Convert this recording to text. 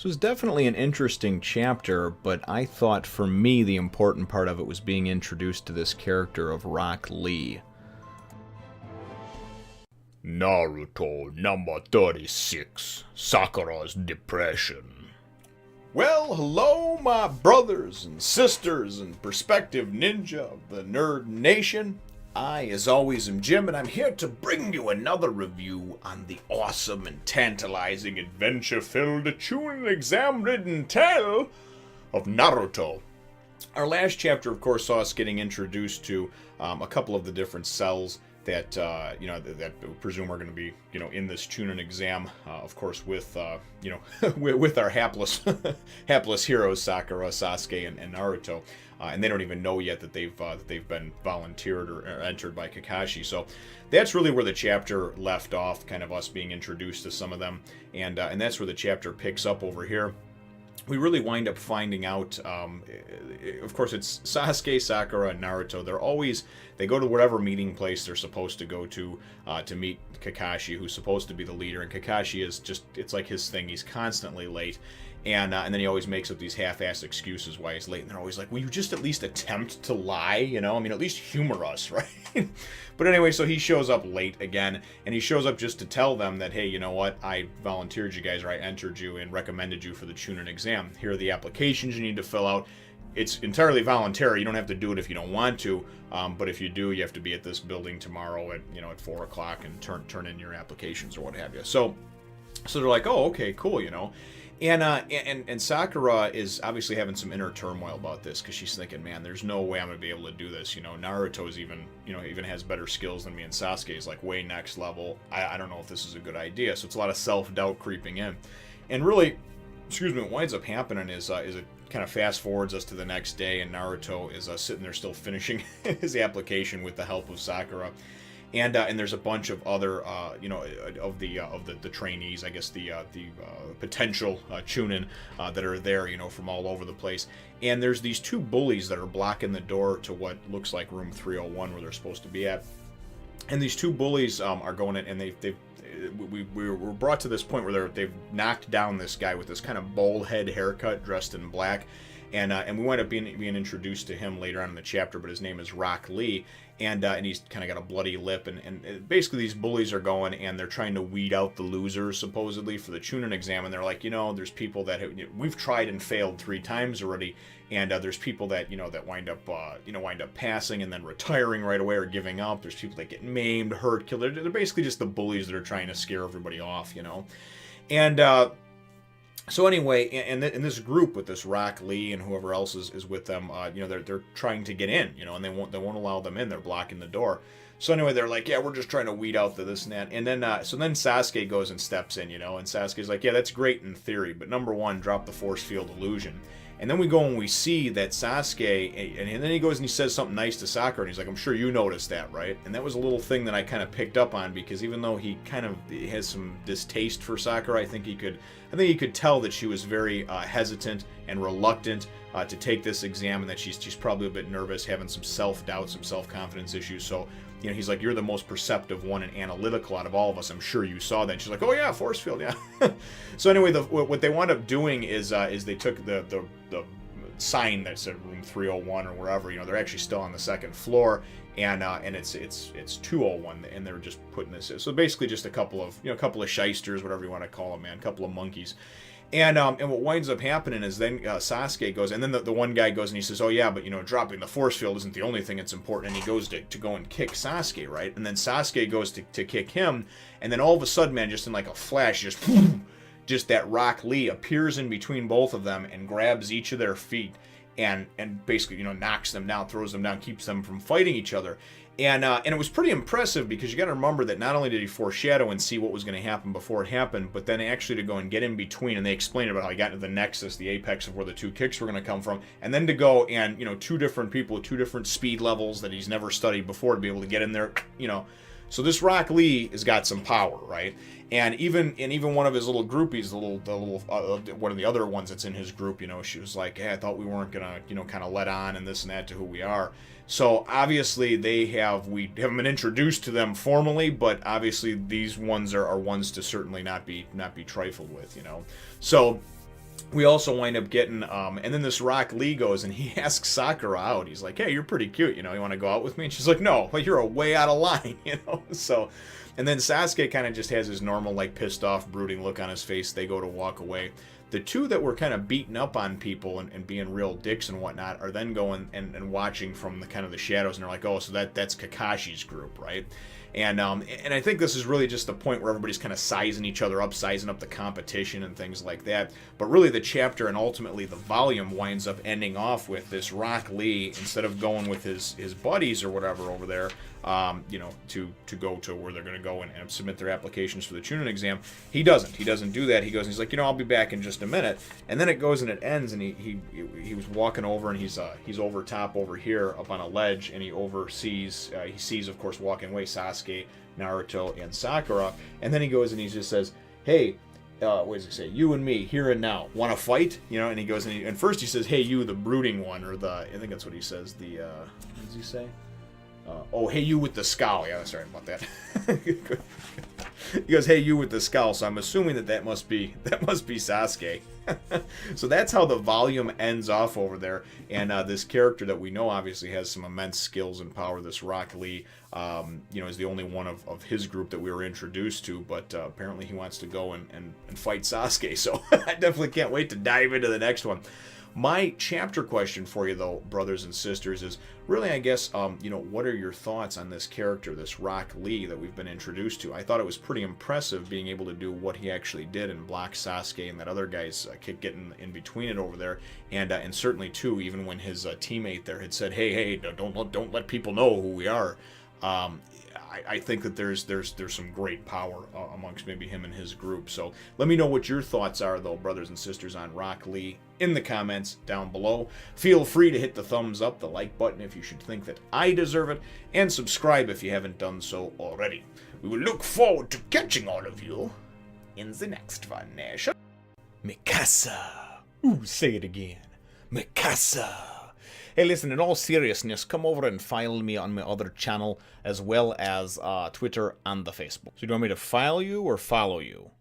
So it's definitely an interesting chapter, but I thought for me the important part of it was being introduced to this character of Rock Lee. Naruto number 36, Sakura's Depression. Well, hello, my brothers and sisters and prospective ninja of the Nerd Nation. I, as always, am Jim, and I'm here to bring you another review on the awesome and tantalizing adventure-filled Chunin Exam-ridden tale of Naruto. Our last chapter, of course, saw us getting introduced to a couple of the different cells that that we presume are going to be in this Chunin exam, of course, with with our hapless heroes Sakura, Sasuke, and Naruto, and they don't even know yet that they've been volunteered or entered by Kakashi. So that's really where the chapter left off, kind of us being introduced to some of them, and that's where the chapter picks up over here. We really wind up finding out, of course, it's Sasuke, Sakura, and Naruto. They go to whatever meeting place they're supposed to go to meet Kakashi, who's supposed to be the leader. And Kakashi is just, it's like his thing. He's constantly late. And then he always makes up these half-assed excuses why he's late. And they're always like, will you just at least attempt to lie? I mean, at least humor us, right? But anyway, so he shows up late again. And he shows up just to tell them that, hey, you know what? I volunteered you guys, or I entered you and recommended you for the Chunin exam. Here are the applications you need to fill out. It's entirely voluntary. You don't have to do it if you don't want to. But if you do, you have to be at this building tomorrow at 4 o'clock and turn in your applications or what have you. So they're like, oh, okay, cool, And Sakura is obviously having some inner turmoil about this because she's thinking, man, there's no way I'm gonna be able to do this. Naruto's even has better skills than me, and Sasuke is like way next level. I don't know if this is a good idea. So it's a lot of self-doubt creeping in, and really, what winds up happening is it kind of fast forwards us to the next day, and Naruto is sitting there still finishing his application with the help of Sakura. And there's a bunch of other, of the trainees, I guess the potential Chunin that are there, from all over the place. And there's these two bullies that are blocking the door to what looks like room 301 where they're supposed to be at. And these two bullies are going in, and we were brought to this point where they've knocked down this guy with this kind of bowl head haircut, dressed in black. And we wind up being introduced to him later on in the chapter, but his name is Rock Lee, and he's kind of got a bloody lip, and basically these bullies are going, and they're trying to weed out the losers, supposedly, for the Chunin exam, and they're like, there's people that we've tried and failed 3 times already, and there's people that, that wind up passing and then retiring right away or giving up. There's people that get maimed, hurt, killed. They're basically just the bullies that are trying to scare everybody off, and so anyway, in this group with this Rock Lee and whoever else is with them, they're trying to get in, and they won't allow them in. They're blocking the door. So anyway, they're like, yeah, we're just trying to weed out this and that. And then then Sasuke goes and steps in, and Sasuke's like, yeah, that's great in theory, but number one, drop the force field illusion. And then we go and we see that Sasuke, and then he goes and he says something nice to Sakura, and he's like, I'm sure you noticed that, right? And that was a little thing that I kind of picked up on, because even though he kind of has some distaste for Sakura, I think he could tell that she was very hesitant and reluctant to take this exam, and that she's probably a bit nervous, having some self-doubt, some self-confidence issues. So, he's like, you're the most perceptive one and analytical out of all of us. I'm sure you saw that. And she's like, oh yeah, force field, yeah. So anyway, what they wound up doing is they took the sign that said room 301 or wherever. They're actually still on the 2nd floor, and it's 201, and they're just putting this in. So basically, just a couple of shysters, whatever you want to call them, man, a couple of monkeys. And what winds up happening is then Sasuke goes, and then the one guy goes and he says, oh yeah, but dropping the force field isn't the only thing that's important, and he goes to go and kick Sasuke, right? And then Sasuke goes to kick him, and then all of a sudden, man, just in like a flash, just that Rock Lee appears in between both of them and grabs each of their feet and basically knocks them down, throws them down, keeps them from fighting each other. And it was pretty impressive, because you got to remember that not only did he foreshadow and see what was going to happen before it happened, but then actually to go and get in between, and they explained about how he got into the nexus, the apex of where the 2 kicks were going to come from, and then to go and 2 different people with 2 different speed levels that he's never studied before to be able to get in there, So this Rock Lee has got some power, right? And even one of his little groupies, one of the other ones that's in his group, she was like, hey, I thought we weren't gonna, kind of let on and this and that to who we are. So obviously we haven't been introduced to them formally, but obviously these ones are ones to certainly not be trifled with, So we also wind up getting, and then this Rock Lee goes and he asks Sakura out. He's like, hey, you're pretty cute, you know, you want to go out with me? And she's like, no, like, you're way out of line, you know? So, and then Sasuke kind of just has his normal, like, pissed off, brooding look on his face. They go to walk away. The two that were kind of beating up on people and being real dicks and whatnot are then going and watching from the kind of the shadows, and they're like, oh, so that's Kakashi's group, right? And I think this is really just the point where everybody's kind of sizing each other up, sizing up the competition and things like that. But really the chapter and ultimately the volume winds up ending off with this Rock Lee, instead of going with his buddies or whatever over there, you know, to go to where they're going to go and submit their applications for the Chunin exam. He doesn't do that. He goes and he's like, you know, I'll be back in just a minute. And then it goes and it ends, and he was walking over, and he's over top over here up on a ledge, and he sees, of course, walking away Sasuke, Naruto, and Sakura. And then he goes and he just says, hey, what does he say? You and me, here and now. Want to fight? You know, and he goes and first he says, hey, you, the brooding one, or I think that's what he says. What does he say? Oh, hey, you with the scowl. Yeah, sorry about that. He goes, hey, you with the scowl. So I'm assuming that must be Sasuke. So that's how the volume ends off over there. And this character that we know obviously has some immense skills and power, this Rock Lee, you know, is the only one of his group that we were introduced to. But apparently he wants to go and fight Sasuke. So I definitely can't wait to dive into the next one. My chapter question for you, though, brothers and sisters, is really, I guess, you know, what are your thoughts on this character, this Rock Lee that we've been introduced to? I thought it was pretty impressive being able to do what he actually did and block Sasuke and that other guy's kick getting in between it over there, and certainly too, even when his teammate there had said, hey, don't let people know who we are. I think that there's some great power amongst maybe him and his group. So let me know what your thoughts are, though, brothers and sisters, on Rock Lee in the comments down below. Feel free to hit the thumbs up, the like button if you should think that I deserve it, and subscribe if you haven't done so already. We will look forward to catching all of you in the next one. Mikasa. Ooh, say it again. Mikasa. Hey, listen, in all seriousness, come over and file me on my other channel, as well as Twitter and the Facebook. So do you want me to file you or follow you?